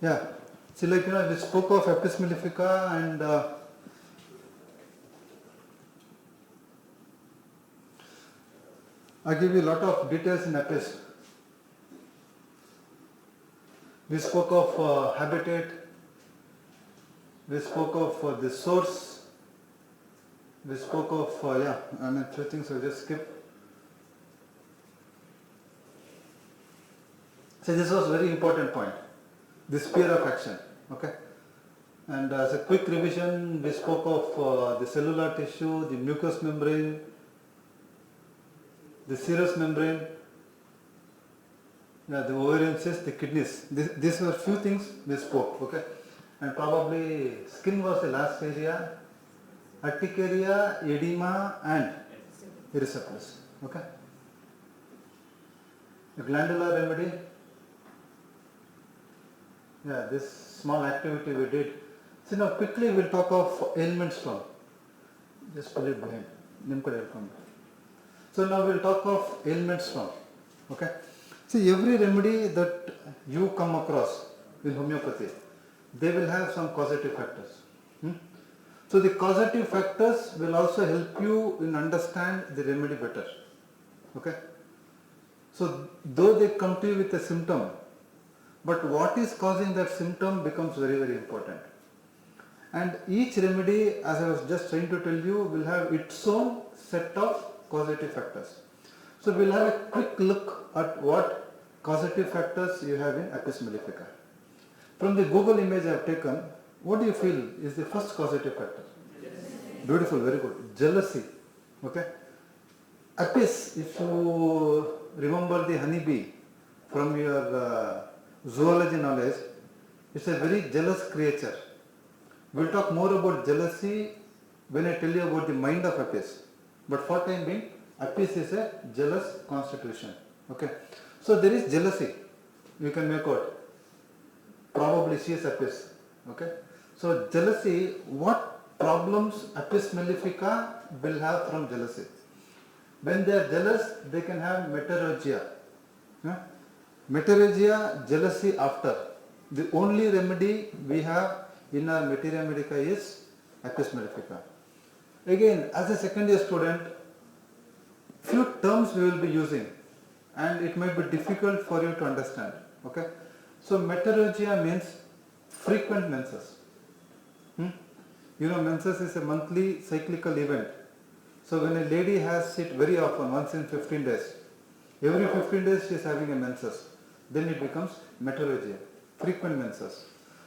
Yeah. See, like, we spoke of Apis mellifica and I give you a lot of details in Apis. We spoke of habitat, we spoke of the source, we spoke of, few things I just skip. So this was a very important point, the sphere of action, okay? And as a quick revision, we spoke of the cellular tissue, the mucous membrane, the serous membrane, the ovarian cyst, the kidneys. These were few things we spoke, okay? And probably skin was the last area, urticaria, edema and erysipelas, okay? The glandular remedy, this small activity we did. So now quickly we'll talk of ailments from. Just put it behind. So now we'll talk of ailments from. Okay. See, every remedy that you come across in homeopathy, they will have some causative factors. So the causative factors will also help you in understand the remedy better. Okay. So though they come to you with a symptom, but what is causing that symptom becomes very, very important. And each remedy, as I was just trying to tell you, will have its own set of causative factors. So we'll have a quick look at what causative factors you have in Apis mellifica. From the Google image I have taken, what do you feel is the first causative factor? Beautiful, very good. Jealousy. Okay. Apis, if you remember the honeybee from your zoology knowledge, it's a very jealous creature. We'll talk more about jealousy when I tell you about the mind of Apis. But for time being, Apis is a jealous constitution. Okay. So there is jealousy. You can make out. Probably she is Apis. Okay. So jealousy, what problems Apis mellifica will have from jealousy? When they are jealous, they can have meteorrhagia. Meteorrhagia, jealousy after. The only remedy we have in our materia medica is Apis mellifica. Again, as a second year student, few terms we will be using and it might be difficult for you to understand. Okay? So meteorrhagia means frequent menses. Menses is a monthly cyclical event. So when a lady has it very often, once in 15 days, every 15 days she is having a menses, then it becomes meteorrhagia, frequent menses.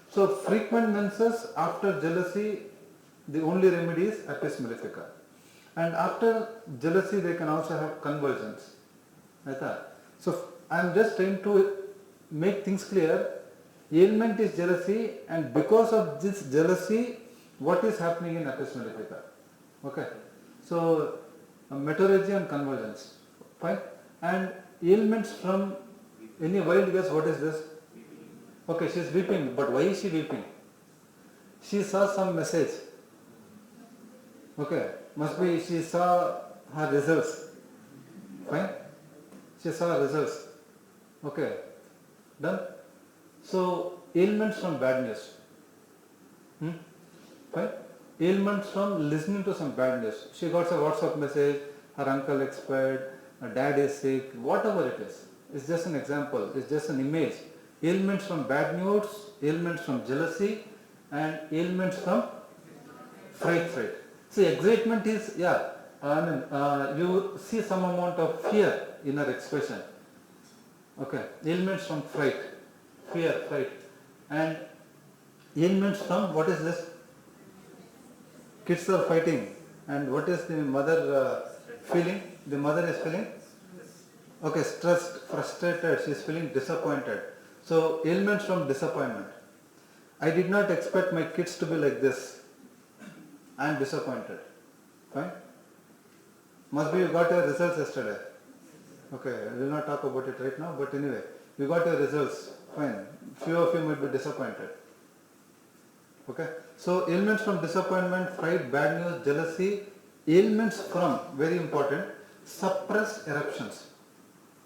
So frequent menses after jealousy, the only remedy is Apis mellifica. And after jealousy, they can also have convulsions. So I am just trying to make things clear. Ailment is jealousy, and because of this jealousy, what is happening in Apis mellifica? Okay. So meteorrhagia and convulsions. Fine. And ailments from any wild guess, what is this? Okay, she is weeping, but why is she weeping? She saw some message. Okay, must be she saw her results. Fine? She saw her results. Okay, done? So, ailments from bad news. Fine? Ailments from listening to some bad news. She got a WhatsApp message, her uncle expired, her dad is sick, whatever it is. It's just an example, it's just an image. Ailments from bad news, ailments from jealousy, and ailments from fright. So excitement is, you see some amount of fear in her expression. Okay, ailments from fright, fear, fright, and ailments from, what is this? Kids are fighting, and what is the mother feeling? The mother is feeling? Okay, stressed, frustrated, she is feeling disappointed. So ailments from disappointment. I did not expect my kids to be like this. I am disappointed. Fine? Must be you got your results yesterday. Okay, I will not talk about it right now, but anyway, you got your results. Fine. Few of you might be disappointed. Okay? So ailments from disappointment, fright, bad news, jealousy, ailments from, very important, suppressed eruptions.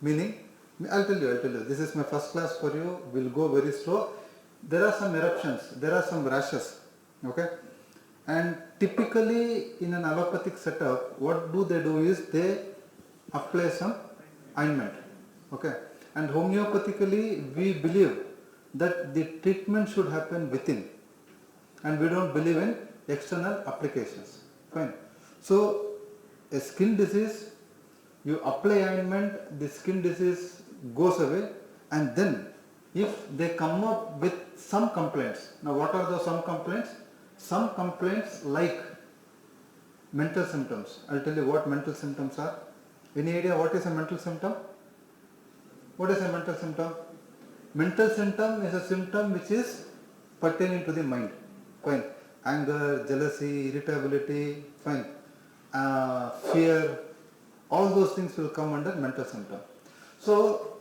Meaning, I'll tell you, this is my first class for you, we'll go very slow. there are some eruptions, there are some rashes, okay, and typically in an allopathic setup, what do they do is they apply some ointment, okay, and homeopathically we believe that the treatment should happen within, and we don't believe in external applications, fine. So a skin disease, you apply ointment, the skin disease goes away, and then if they come up with some complaints, now what are those some complaints? Some complaints like mental symptoms. I'll tell you what mental symptoms are. Any idea what is a mental symptom? What is a mental symptom? Mental symptom is a symptom which is pertaining to the mind. Fine. Anger, jealousy, irritability, fine. Fear, all those things will come under mental symptom. So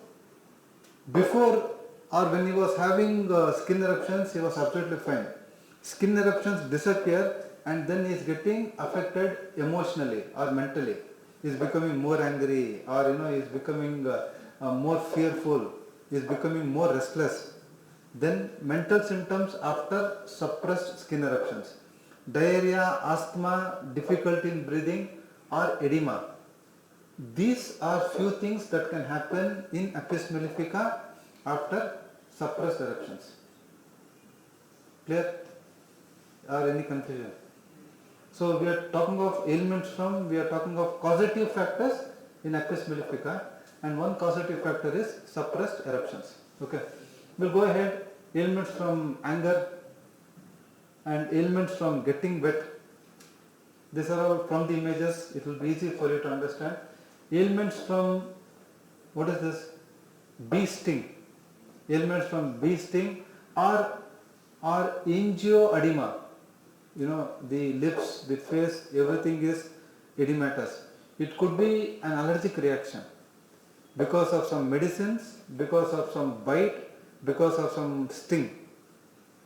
before or when he was having skin eruptions, he was absolutely fine. Skin eruptions disappear and then he is getting affected emotionally or mentally. He is becoming more angry, or he is becoming more fearful, he is becoming more restless. Then mental symptoms after suppressed skin eruptions. Diarrhea, asthma, difficulty in breathing, or edema. These are few things that can happen in Apis mellifica after suppressed eruptions. Clear? Or any confusion? So we are talking of ailments we are talking of causative factors in Apis mellifica, and one causative factor is suppressed eruptions. Okay. We'll go ahead. Ailments from anger and ailments from getting wet. These are all from the images. It will be easy for you to understand. Ailments from, what is this? Bee sting. Ailments from bee sting or angioedema. The lips, the face, everything is edematous. It could be an allergic reaction because of some medicines, because of some bite, because of some sting.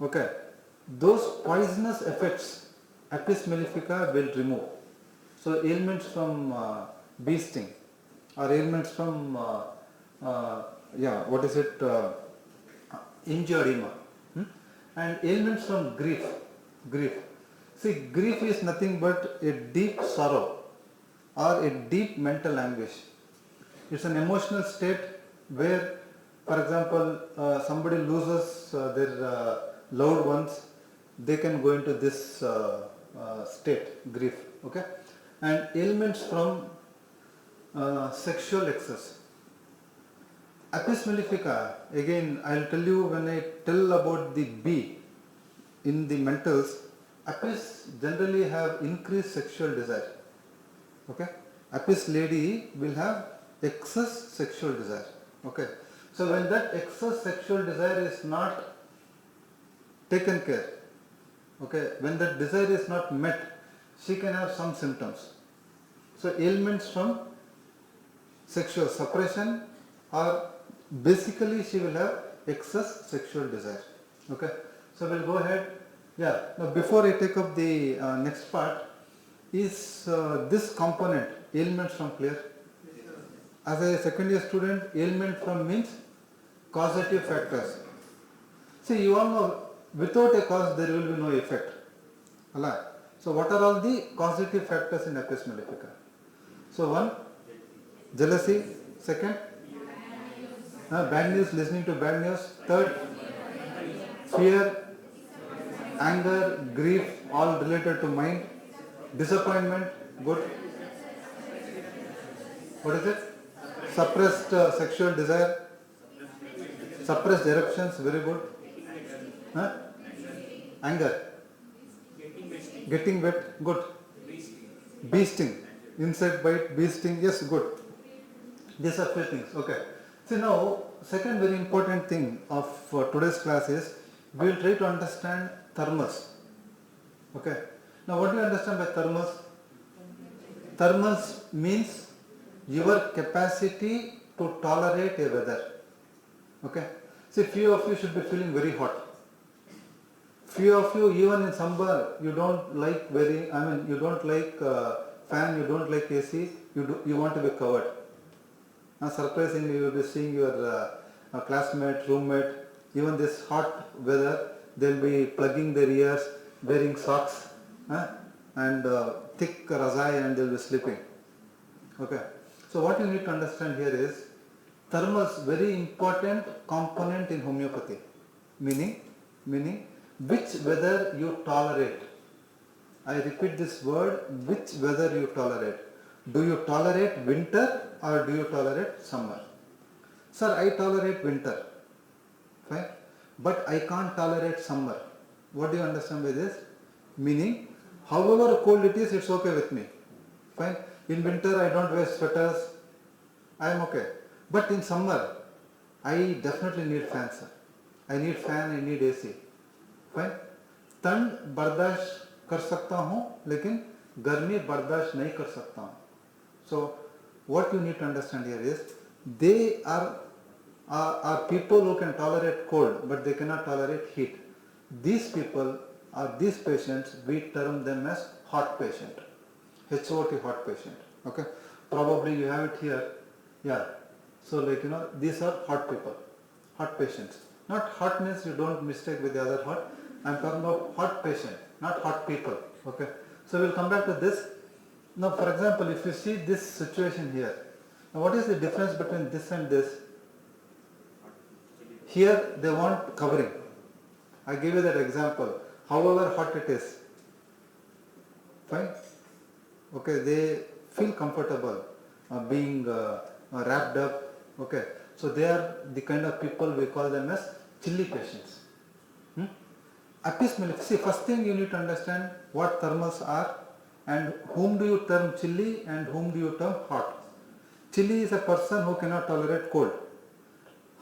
Okay. Those poisonous effects Apis mellifica will remove. So ailments from bee sting or ailments from angioedema, and ailments from grief. See, grief is nothing but a deep sorrow or a deep mental anguish. It's an emotional state where, for example, somebody loses their loved ones, they can go into this state, grief. Okay, and ailments from sexual excess. Apis mellifica, again I'll tell you when I tell about the bee in the mentals, Apis generally have increased sexual desire. Okay, Apis lady will have excess sexual desire. Okay, so when that excess sexual desire is not taken care, okay, when that desire is not met, she can have some symptoms. So ailments from sexual suppression, or basically she will have excess sexual desire. Okay, so we'll go ahead. Yeah, now before I take up the next part, is this component ailments from clear? As a second year student, ailment from means causative factors. See, you all know without a cause there will be no effect. Allah. So what are all the causative factors in Apis mellifica? So one, jealousy. Second, bad news, listening to bad news. Third, fear, anger, grief, all related to mind. Disappointment, good. What is it? Suppressed sexual desire. Suppressed eruptions, very good. Anger. Getting wet, good. Bee sting. Insect bite, bee sting, yes, good. These are few things. Okay. See now, second very important thing of today's class is we will try to understand thermos. Okay. Now what do you understand by thermos? Thermos means your capacity to tolerate a weather. Okay. See, few of you should be feeling very hot. Few of you, even in summer, you don't like you don't like fan, you don't like AC, you want to be covered. Now surprisingly, you will be seeing your classmate, roommate, Even this hot weather, they'll be plugging their ears, wearing socks, and thick razai, and they'll be sleeping. Okay. So what you need to understand here is thermals very important component in homeopathy. Meaning which weather you tolerate. I repeat this word, which weather you tolerate. Do you tolerate winter or do you tolerate summer? Sir, I tolerate winter. Fine. But I can't tolerate summer. What do you understand by this? Meaning, however cold it is, it's okay with me. Fine. In winter, I don't wear sweaters. I am okay. But in summer, I definitely need fan, sir. I need fan, I need AC. Fine. ठंड बर्दाश्त कर सकता हूँ, लेकिन गर्मी बर्दाश्त नहीं कर सकता हूँ. So, what you need to understand here is, they are people who can tolerate cold, but they cannot tolerate heat. These people or these patients, we term them as hot patient. HOT, hot patient. Okay. Probably you have it here. Yeah. So these are hot people, hot patients. Not hot means you don't mistake with the other hot. I am talking about hot patient, not hot people. Okay. So we'll come back to this. Now, for example, if you see this situation here, now what is the difference between this and this? Here they want covering. I give you that example. However hot it is, fine. Okay, they feel comfortable being wrapped up. Okay, so they are the kind of people we call them as chilly patients. Apis Mel. See, first thing you need to understand what thermals are and whom do you term chilly and whom do you term hot. Chilly is a person who cannot tolerate cold.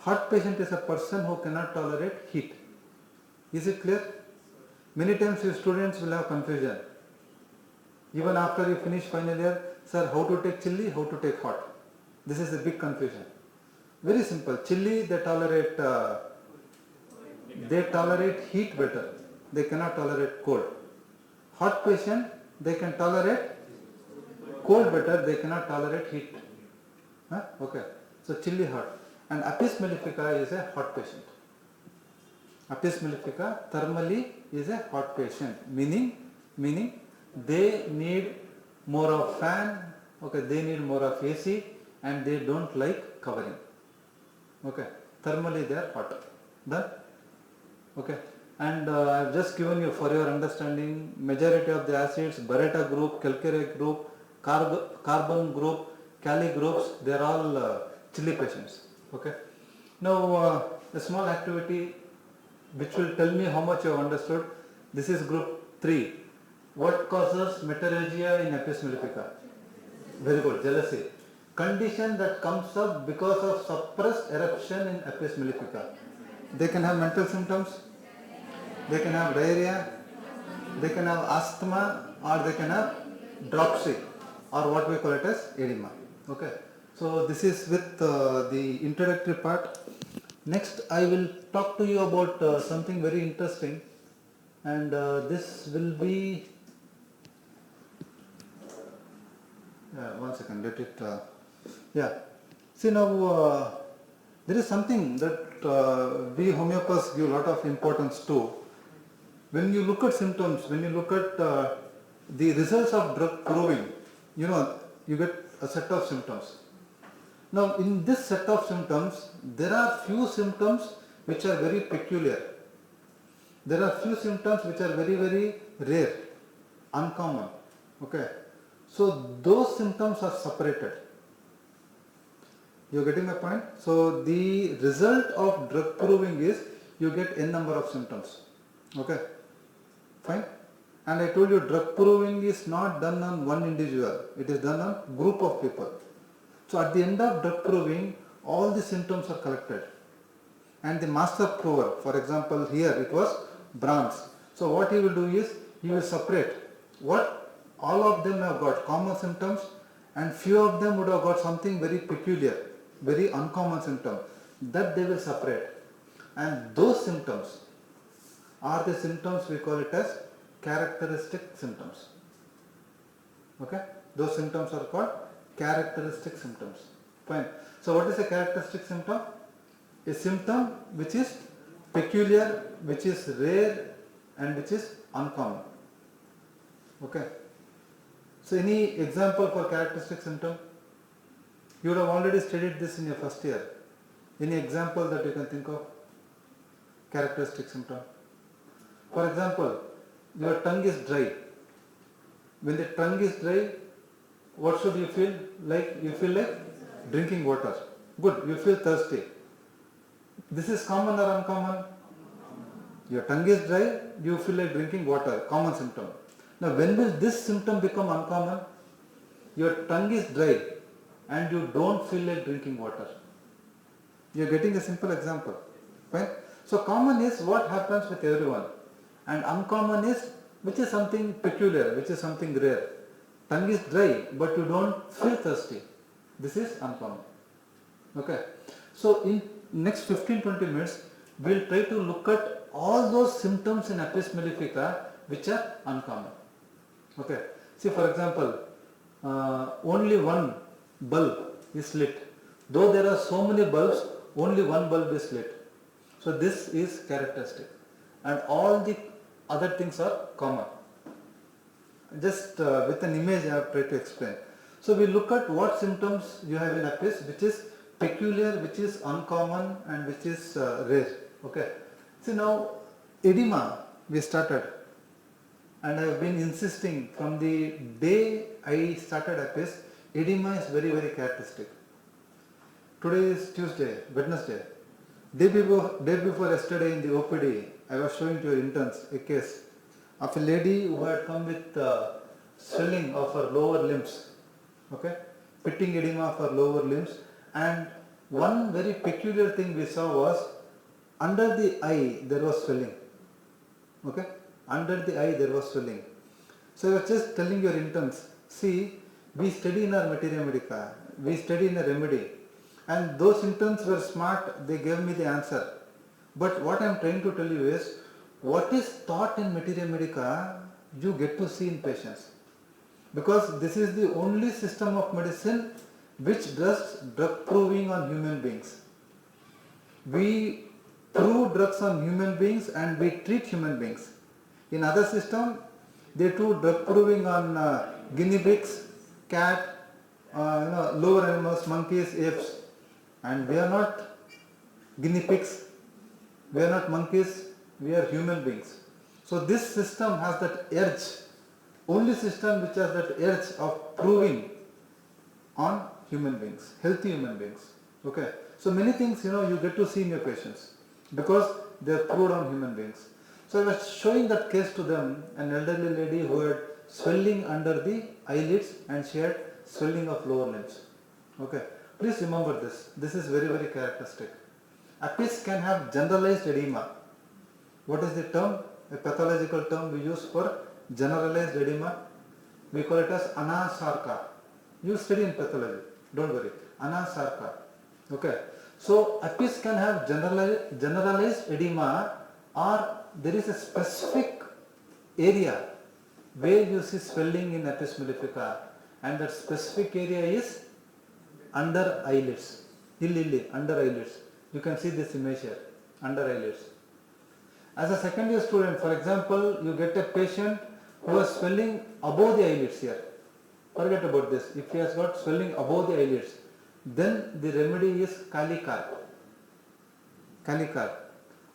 Hot patient is a person who cannot tolerate heat. Is it clear? Many times you students will have confusion. Even after you finish final year, sir, how to take chilly, how to take hot? This is a big confusion. Very simple. Chilly, they tolerate heat better. They cannot tolerate cold. Hot patient, they can tolerate cold better. They cannot tolerate heat. Okay. So chilly, hot. And Apis mellifica is a hot patient. Apis mellifica thermally is a hot patient. Meaning they need more of fan. Okay. They need more of AC, and they don't like covering. Okay. Thermally they are hot. Done? Okay. And I have just given you for your understanding majority of the acids, Barretta group, calcareous group, carbon group, Kali groups, they are all chilly patients. Okay. Now a small activity which will tell me how much you have understood. This is group 3. What causes meteorrhagia in Apis mellifica? Very good. Jealousy. Condition that comes up because of suppressed eruption in Apis mellifica. They can have mental symptoms, they can have diarrhea, they can have asthma, or they can have dropsy, or what we call it as edema. Okay. So this is with the introductory part. Next I will talk to you about something very interesting, and this will be, one second, let it, see now there is something that we homeopaths give a lot of importance to. When you look at symptoms, when you look at the results of drug proving, you get a set of symptoms. Now in this set of symptoms, there are few symptoms which are very peculiar. There are few symptoms which are very, very rare, uncommon. Okay. So those symptoms are separated. You are getting my point? So the result of drug proving is you get n number of symptoms. Okay. Fine. And I told you drug proving is not done on one individual. It is done on group of people. So at the end of drug proving, all the symptoms are collected. And the master prover, for example here it was Brahms. So what he will do is, he will separate what all of them have got common symptoms, and few of them would have got something very peculiar, very uncommon symptom, that they will separate. And those symptoms are the symptoms we call it as characteristic symptoms. Okay? Those symptoms are called characteristic symptoms. Fine. So what is a characteristic symptom? A symptom which is peculiar, which is rare, and which is uncommon. Okay. So any example for characteristic symptom? You would have already studied this in your first year. Any example that you can think of? Characteristic symptom. For example, your tongue is dry. When the tongue is dry, what should you feel like? You feel like drinking water. Good, you feel thirsty. This is common or uncommon? Your tongue is dry, you feel like drinking water, common symptom. Now when will this symptom become uncommon? Your tongue is dry and you don't feel like drinking water. You are getting a simple example. Fine? So common is what happens with everyone, and uncommon is which is something peculiar, which is something rare. Tongue is dry but you don't feel thirsty. This is uncommon. Okay. So in next 15-20 minutes we will try to look at all those symptoms in Apis mellifica which are uncommon. Okay. See, for example, only one bulb is lit. Though there are so many bulbs, only one bulb is lit. So this is characteristic, and all the other things are common. Just with an image I have tried to explain. So we look at what symptoms you have in Apis, which is peculiar, which is uncommon, and which is rare. Okay. See, now edema we started, and I have been insisting from the day I started Apis, edema is very, very characteristic. Today is Tuesday, Wednesday. Day before yesterday in the OPD, I was showing to your interns a case of a lady who had come with swelling of her lower limbs. Okay, pitting edema of her lower limbs, and one very peculiar thing we saw was under the eye there was swelling. Okay, under the eye there was swelling. So I was just telling your interns, see, we study in our materia medica, we study in a remedy, and those interns were smart, they gave me the answer. But what I am trying to tell you is, what is taught in materia medica, you get to see in patients. Because this is the only system of medicine which does drug proving on human beings. We prove drugs on human beings and we treat human beings. In other system, they do drug proving on guinea pigs, cat, lower animals, monkeys, apes. And we are not guinea pigs, we are not monkeys, we are human beings. So this system has that edge, only system which has that edge of proving on human beings, healthy human beings. Okay. So many things you get to see in your patients because they are proved on human beings. So I was showing that case to them, an elderly lady who had swelling under the eyelids and she had swelling of lower limbs. Okay. Please remember this. This is very, very characteristic. Apis can have generalized edema. What is the term? A pathological term we use for generalized edema. We call it as anasarca. You study in pathology. Don't worry. Anasarca. Okay. So Apis can have generalized edema, or there is a specific area where you see swelling in Apis mellifica, and that specific area is under eyelids, under eyelids. You can see this image here, under eyelids. As a second year student, for example, you get a patient who has swelling above the eyelids here. Forget about this. If he has got swelling above the eyelids, then the remedy is Kalikar.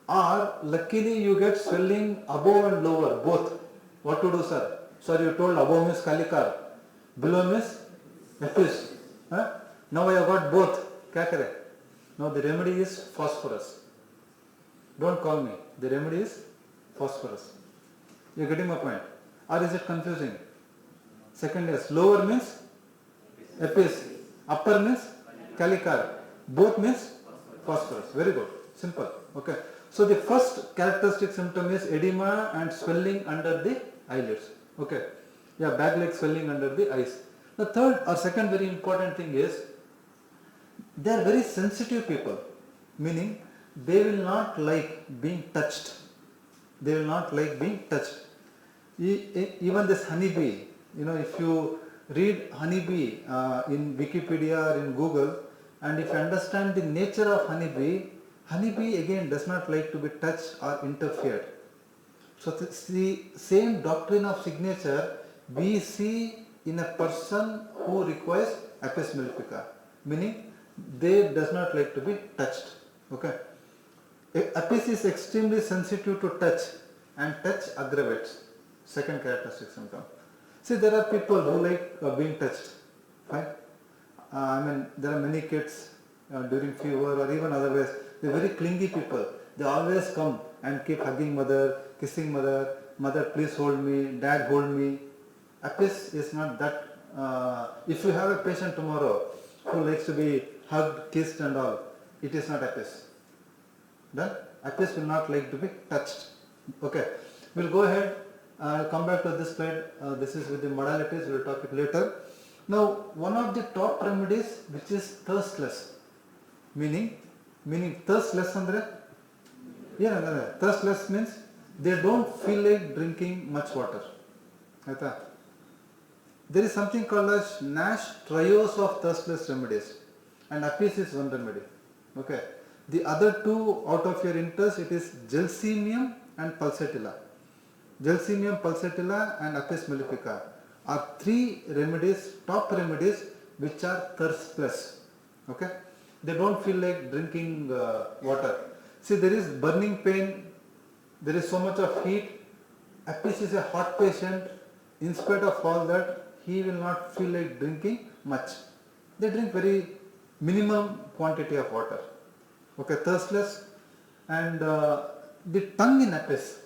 Or luckily you get swelling above and lower, both. What to do, sir? Sir, you told above means Kalikar, below means Apis. Huh? Now I have got both. Kya kare? Now the remedy is phosphorus. Don't call me. The remedy is phosphorus. You are getting my point? Or is it confusing? Second is lower means Apis, upper means Kalikar, both means phosphorus. Very good. Simple. Okay. So the first characteristic symptom is edema and swelling under the eyelids. Okay. Yeah, bag-like swelling under the eyes. The third or second very important thing is, they are very sensitive people, meaning they will not like being touched. They will not like being touched. Even this honeybee, if you read honeybee in Wikipedia or in Google, and if you understand the nature of honeybee, Honeybee again does not like to be touched or interfered. So the same doctrine of signature we see in a person who requires Apis mellifica, meaning they does not like to be touched. Okay. Apis is extremely sensitive to touch and touch aggravates. Second characteristic symptom. See, there are people who like being touched. Fine. There are many kids during fever or even otherwise, they are very clingy people. They always come and keep hugging mother, kissing mother, mother please hold me, dad hold me. Apis is not that. If you have a patient tomorrow who likes to be hugged, kissed and all, it is not Apis. Done? Apis will not like to be touched. Okay. We'll go ahead. I'll come back to this slide. This is with the modalities. We'll talk it later. Now, one of the top remedies which is thirstless, meaning thirstless andre? Yeah, thirstless means they don't feel like drinking much water. There is something called as Nash trios of thirstless remedies, and Apis is one remedy. Okay. The other two out of your interest, it is Gelsemium and Pulsatilla. Gelsemium, Pulsatilla and Apis mellifica are three remedies, top remedies which are thirstless. Okay. They don't feel like drinking water. See, there is burning pain, there is so much of heat. Apis is a hot patient. In spite of all that, he will not feel like drinking much. They drink very minimum quantity of water. Okay, thirstless. And the tongue in Apis.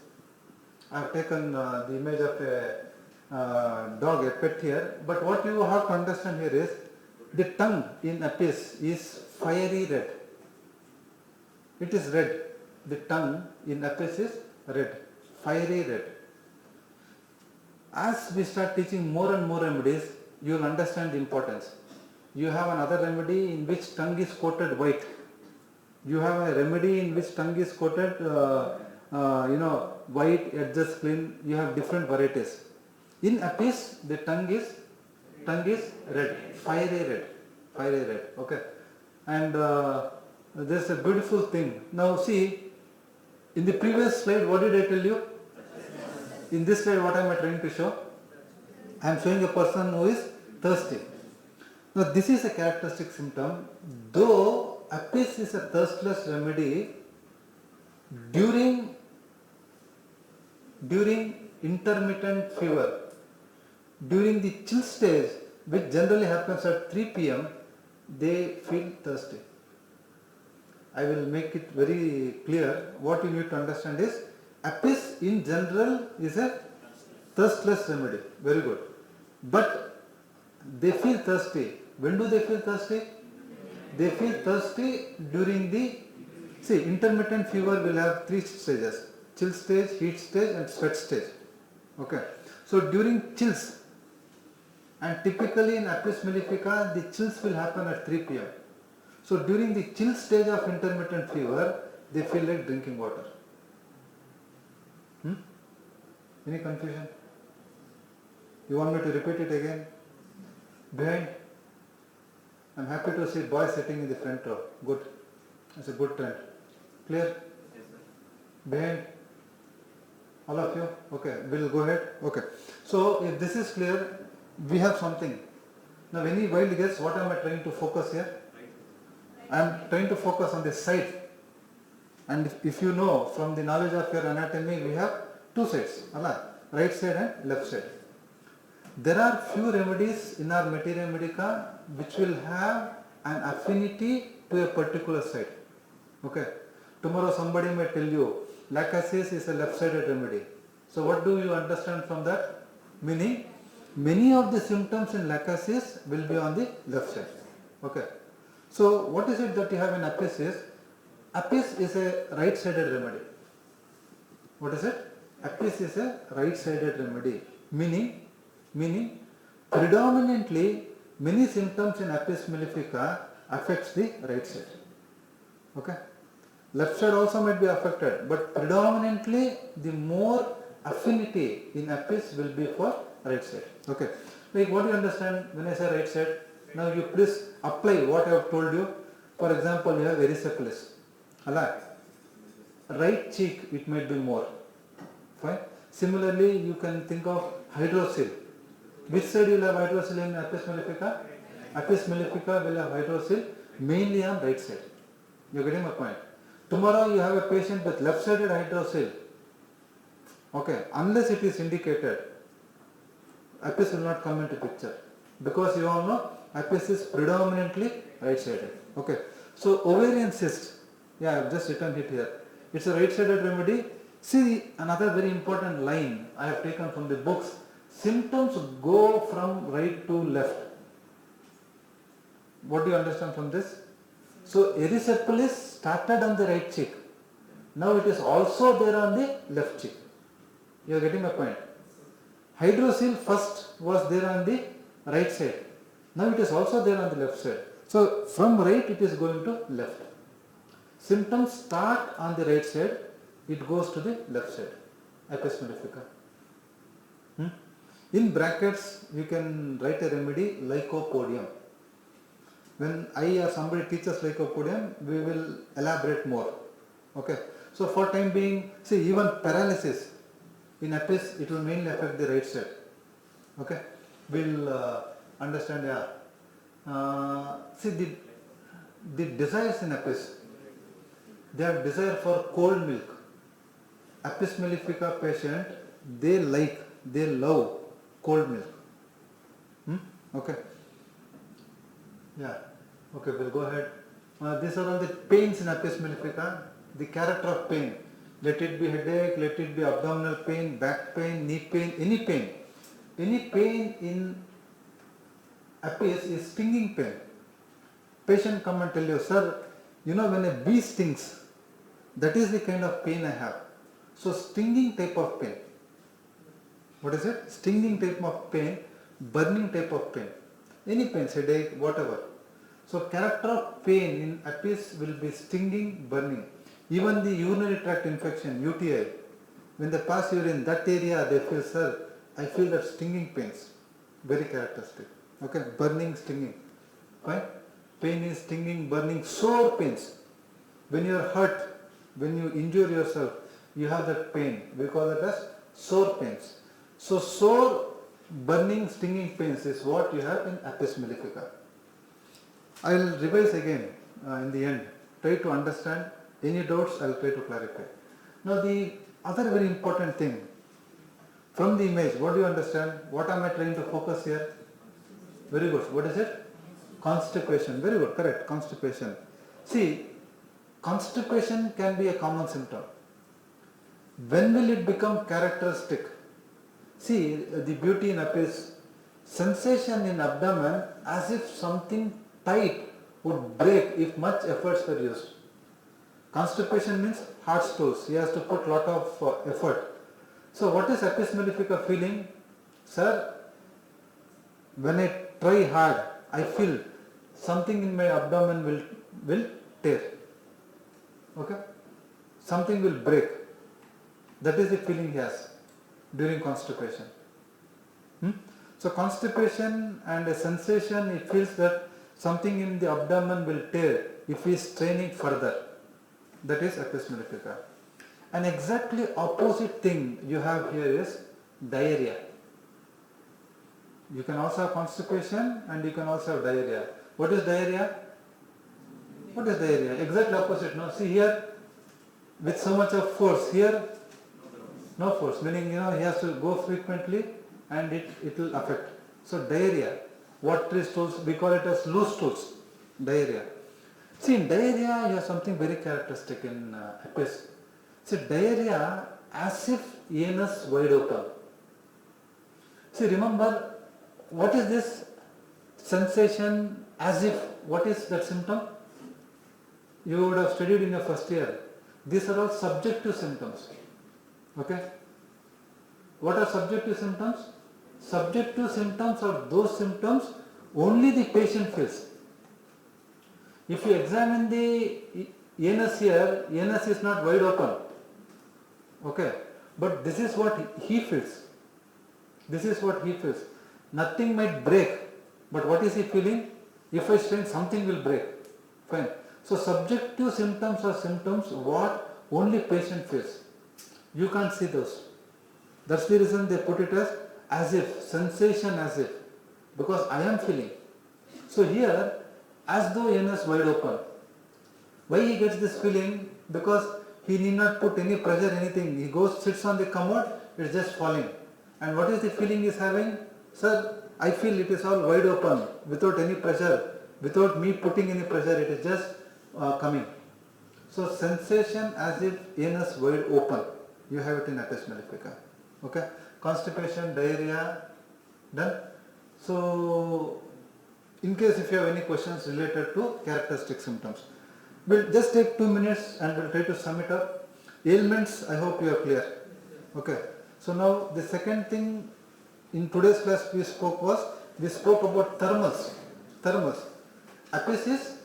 I have taken the image of a dog, a pet here. But what you have to understand here is the tongue in Apis is fiery red. It is red. The tongue in Apis is red, fiery red. As we start teaching more and more remedies, you will understand the importance. You have another remedy in which tongue is coated white. You have a remedy in which tongue is coated, white, edges clean. You have different varieties. In Apis, the tongue is red, fiery red. Okay, and there's a beautiful thing. Now see, in the previous slide, what did I tell you? In this slide, what am I trying to show? I am showing a person who is thirsty. Now this is a characteristic symptom. Though Apis is a thirstless remedy, during intermittent fever, during the chill stage, which generally happens at 3 p.m, they feel thirsty. I will make it very clear. What you need to understand is Apis in general is a thirstless remedy. Very good. But they feel thirsty. When do they feel thirsty? They feel thirsty during the, intermittent fever will have three stages. Chill stage, heat stage and sweat stage. Okay. So during chills, and typically in Apis mellifica, the chills will happen at 3 p.m. So during the chill stage of intermittent fever, they feel like drinking water. Any confusion? You want me to repeat it again? Behind? I'm happy to see boys sitting in the front row. Good. That's a good trend. Clear? Yes, sir. Behind? All of you? Okay. We'll go ahead. Okay. So if this is clear, we have something. Now any wild guess, what am I trying to focus here? I am trying to focus on the side. And if you know from the knowledge of your anatomy, we have two sides, right side and left side. There are few remedies in our materia medica which will have an affinity to a particular side. Okay. Tomorrow somebody may tell you lacasis is a left-sided remedy. So what do you understand from that? Meaning many of the symptoms in lacasis will be on the left side. Okay. So what is it that you have in Apis is? Apis is a right-sided remedy. What is it? Apis is a right-sided remedy. Meaning predominantly many symptoms in Apis mellifica affects the right side. Okay. Left side also might be affected, but predominantly the more affinity in Apis will be for right side. Okay. Like what do you understand when I say right side? Now you please apply what I have told you. For example, you have erysipelas. Ala? Right cheek, it might be more. Fine. Similarly, you can think of hydrocele. Which side you will have hydrocele in Apis mellifica? Apis mellifica will have hydrocele mainly on right side. You are getting my point. Tomorrow you have a patient with left-sided hydrocele. Okay, unless it is indicated, Apis will not come into picture, because you all know Apis is predominantly right-sided. Okay, so ovarian cyst, yeah, I have just written it here. It's a right-sided remedy. See, another very important line I have taken from the books. Symptoms go from right to left. What do you understand from this? So erysipelas started on the right cheek. Now it is also there on the left cheek. You are getting my point. Hydrocele first was there on the right side. Now it is also there on the left side. So from right it is going to left. Symptoms start on the right side, it goes to the left side. Apis mellifica. In brackets you can write a remedy, lycopodium. When I or somebody teaches lycopodium, we will elaborate more. Okay. So for time being, see, even paralysis in Apis, it will mainly affect the right side. Okay. We'll understand. See, the desires in Apis, they have desire for cold milk. Apis mellifica patient, they love cold milk. Okay. Yeah. Okay, we'll go ahead. These are all the pains in Apis mellifica. The character of pain. Let it be headache, let it be abdominal pain, back pain, knee pain, any pain. Any pain in Apis is stinging pain. Patient come and tell you, sir, you know when a bee stings, that is the kind of pain I have. So stinging type of pain. What is it? Stinging type of pain, burning type of pain. Any pain, headache, whatever. So character of pain in Apis will be stinging, burning. Even the urinary tract infection, UTI, when they pass urine, that area they feel, sir, I feel that stinging pains. Very characteristic. Okay, burning, stinging. Fine? Pain is stinging, burning, sore pains. When you are hurt, when you injure yourself, you have that pain. We call it as sore pains. So sore, burning, stinging pains is what you have in Apis mellifica. I will revise again in the end. Try to understand. Any doubts, I will try to clarify. Now the other very important thing, from the image, what do you understand? What am I trying to focus here? Very good. What is it? Constipation. Very good. Correct. Constipation. See, constipation can be a common symptom. When will it become characteristic? See, the beauty in Apis, sensation in abdomen as if something tight would break if much efforts were used. Constipation means hard stools. He has to put lot of effort. So what is Apis mellifica feeling? Sir, when I try hard, I feel something in my abdomen will tear. Okay? Something will break. That is the feeling he has during constipation. So constipation and a sensation, he feels that something in the abdomen will tear if he is straining further. That is Apis mellifica. An exactly opposite thing you have here is diarrhea. You can also have constipation and you can also have diarrhea. What is diarrhea? What is diarrhea? Exactly opposite. No, see here, with so much of force, here no force, meaning he has to go frequently and it will affect. So diarrhea, watery stools, we call it as loose stools, diarrhea. See, in diarrhea you have something very characteristic in Apis. See, diarrhea as if anus wide open. See, remember, what is this sensation as if, what is that symptom? You would have studied in your first year. These are all subjective symptoms. Okay? What are subjective symptoms? Subjective symptoms are those symptoms only the patient feels. If you examine the anus here, anus is not wide open. Okay? But this is what he feels. This is what he feels. Nothing might break. But what is he feeling? If I strain, something will break. Fine. So subjective symptoms are symptoms what only patient feels. You can't see those. That's the reason they put it as if, sensation as if, because I am feeling. So here, as though anus wide open. Why he gets this feeling? Because he need not put any pressure, anything. He goes, sits on the commode, it's just falling. And what is the feeling he is having? Sir, I feel it is all wide open, without any pressure, without me putting any pressure, it is just coming. So sensation as if anus wide open. You have it in Apis Mel. Okay? Constipation, diarrhea, done. So in case if you have any questions related to characteristic symptoms, we'll just take 2 minutes and we'll try to sum it up. Ailments, I hope you are clear. Okay. So now the second thing in today's class we spoke about thermals. Thermals. Apis is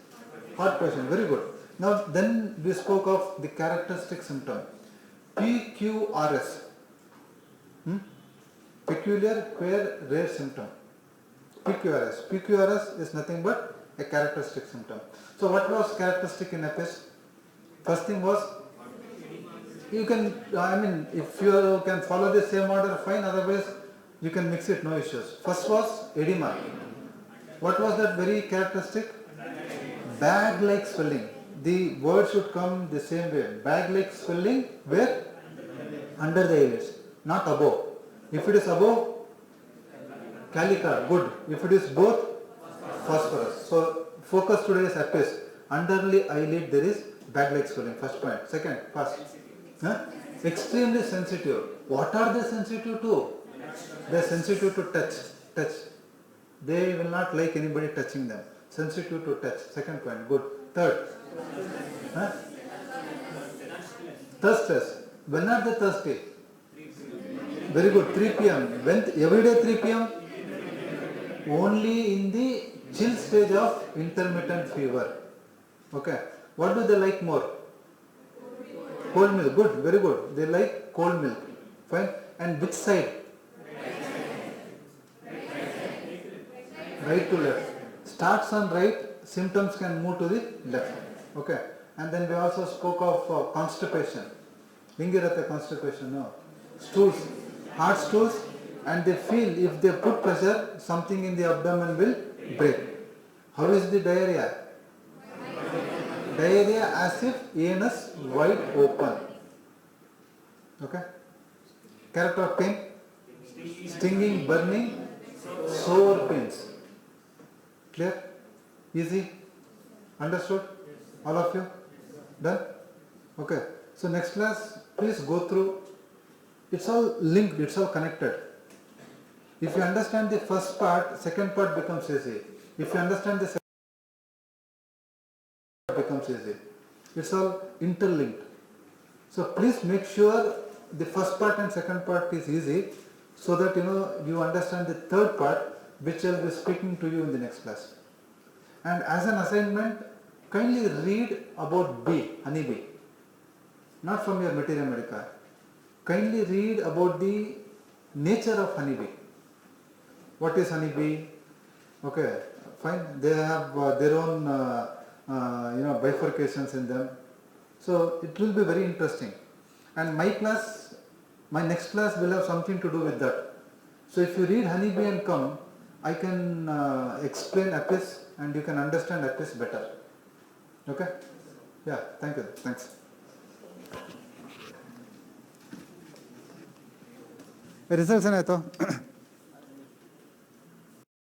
hot patient. Very good. Now then we spoke of the characteristic symptom. PQRS. Peculiar, queer, rare symptom. PQRS. PQRS is nothing but a characteristic symptom. So what was characteristic in Apis? First thing was, you can, if you can follow the same order, fine, otherwise you can mix it, no issues. First was edema. What was that very characteristic? Bag-like swelling. The word should come the same way. Bag-like swelling where? Under the eyelids, not above. If it is above, calica, good. If it is both, phosphorus. So focus today is Apis. Under the eyelid there is bag-like swelling. First point. Second, fast. Extremely sensitive. What are they sensitive to? They are sensitive to touch. They will not like anybody touching them. Sensitive to touch. Second point. Good. Third. Thirstless. When are they thirsty? Very good. 3 p.m. When every day 3 p.m. Only in the chill stage of intermittent fever. Okay. What do they like more? Cold milk. Good. Very good. They like cold milk. Fine. And which side? Right to left. Starts on right, symptoms can move to the left. Okay. And then we also spoke of constipation. Lingirata constipation, no. Stools. Hard stools, and they feel if they put pressure, something in the abdomen will break. How is the diarrhea? Diarrhea as if anus wide open. Okay. Character of pain? Stinging, burning, sore pains. Clear? Easy? Understood? All of you? Done? Okay. So next class, please go through. It's all linked, it's all connected. If you understand the first part, second part becomes easy. If you understand the second part, becomes easy. It's all interlinked. So please make sure the first part and second part is easy, so that you understand the third part, which I'll be speaking to you in the next class. And as an assignment, kindly read about bee, honeybee. Not from your Materia Medica. Kindly read about the nature of honeybee. What is honeybee? Okay, fine. They have their own bifurcations in them. So it will be very interesting. And my next class will have something to do with that. So if you read honeybee and come, I can explain Apis and you can understand Apis better. Okay? Yeah, thank you. Thanks. Results ಏನಾಯಿತು?